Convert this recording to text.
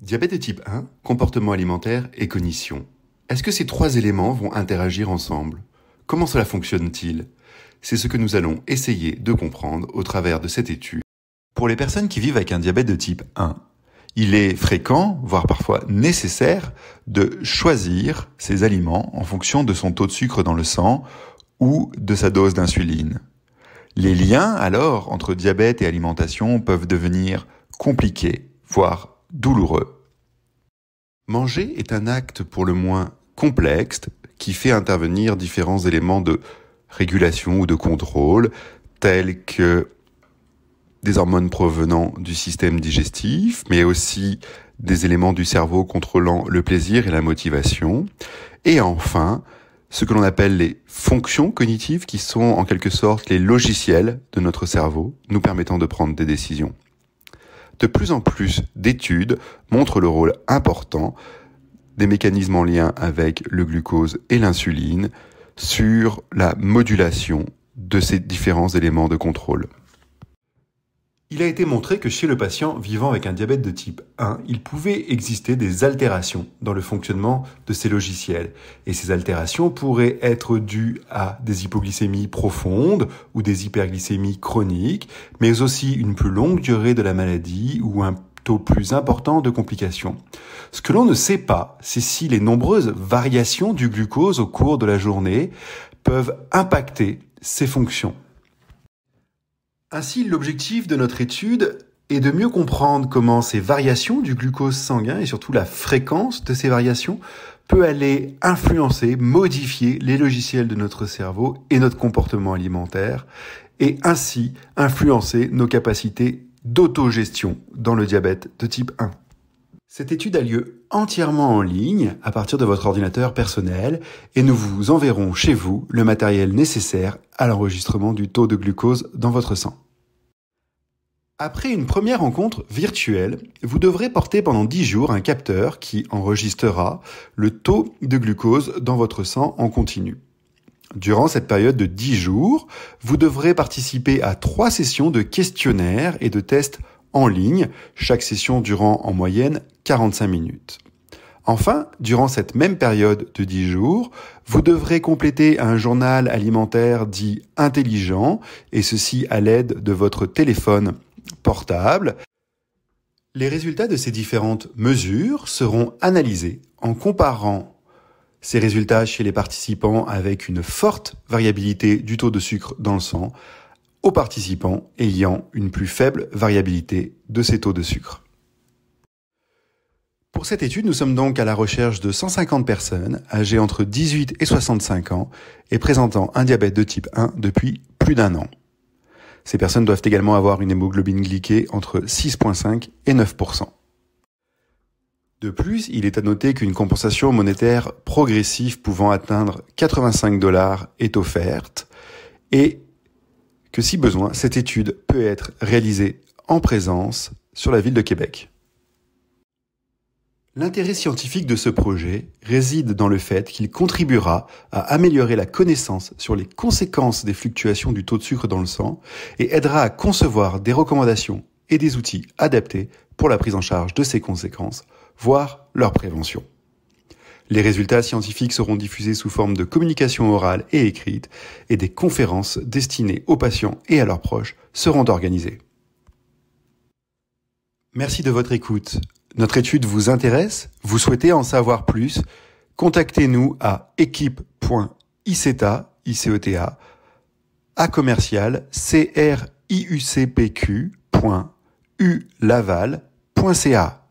Diabète de type 1, comportement alimentaire et cognition. Est-ce que ces trois éléments vont interagir ensemble? Comment cela fonctionne-t-il? C'est ce que nous allons essayer de comprendre au travers de cette étude. Pour les personnes qui vivent avec un diabète de type 1, il est fréquent, voire parfois nécessaire, de choisir ses aliments en fonction de son taux de sucre dans le sang ou de sa dose d'insuline. Les liens, alors, entre diabète et alimentation peuvent devenir compliqués, voire douloureux. Manger est un acte pour le moins complexe qui fait intervenir différents éléments de régulation ou de contrôle, tels que des hormones provenant du système digestif, mais aussi des éléments du cerveau contrôlant le plaisir et la motivation. Et enfin, ce que l'on appelle les fonctions cognitives, qui sont en quelque sorte les logiciels de notre cerveau, nous permettant de prendre des décisions. De plus en plus d'études montrent le rôle important des mécanismes en lien avec le glucose et l'insuline sur la modulation de ces différents éléments de contrôle. Il a été montré que chez le patient vivant avec un diabète de type 1, il pouvait exister des altérations dans le fonctionnement de ces logiciels. Et ces altérations pourraient être dues à des hypoglycémies profondes ou des hyperglycémies chroniques, mais aussi une plus longue durée de la maladie ou un taux plus important de complications. Ce que l'on ne sait pas, c'est si les nombreuses variations du glucose au cours de la journée peuvent impacter ces fonctions. Ainsi, l'objectif de notre étude est de mieux comprendre comment ces variations du glucose sanguin et surtout la fréquence de ces variations peut aller influencer, modifier les logiciels de notre cerveau et notre comportement alimentaire et ainsi influencer nos capacités d'autogestion dans le diabète de type 1. Cette étude a lieu entièrement en ligne à partir de votre ordinateur personnel et nous vous enverrons chez vous le matériel nécessaire à l'enregistrement du taux de glucose dans votre sang. Après une première rencontre virtuelle, vous devrez porter pendant 10 jours un capteur qui enregistrera le taux de glucose dans votre sang en continu. Durant cette période de 10 jours, vous devrez participer à 3 sessions de questionnaires et de tests en ligne, chaque session durant en moyenne 45 minutes. Enfin, durant cette même période de 10 jours, vous devrez compléter un journal alimentaire dit intelligent, et ceci à l'aide de votre téléphone portable. Les résultats de ces différentes mesures seront analysés en comparant ces résultats chez les participants avec une forte variabilité du taux de sucre dans le sang aux participants ayant une plus faible variabilité de ces taux de sucre. Pour cette étude, nous sommes donc à la recherche de 150 personnes âgées entre 18 et 65 ans et présentant un diabète de type 1 depuis plus d'1 an. Ces personnes doivent également avoir une hémoglobine glyquée entre 6,5 et 9%. De plus, il est à noter qu'une compensation monétaire progressive pouvant atteindre 85 $ est offerte et que si besoin, cette étude peut être réalisée en présence sur la ville de Québec. L'intérêt scientifique de ce projet réside dans le fait qu'il contribuera à améliorer la connaissance sur les conséquences des fluctuations du taux de sucre dans le sang et aidera à concevoir des recommandations et des outils adaptés pour la prise en charge de ces conséquences, voire leur prévention. Les résultats scientifiques seront diffusés sous forme de communication orale et écrite et des conférences destinées aux patients et à leurs proches seront organisées. Merci de votre écoute. Notre étude vous intéresse? Vous souhaitez en savoir plus? Contactez-nous à équipe.iceta@commercial.criucpq.ulaval.ca.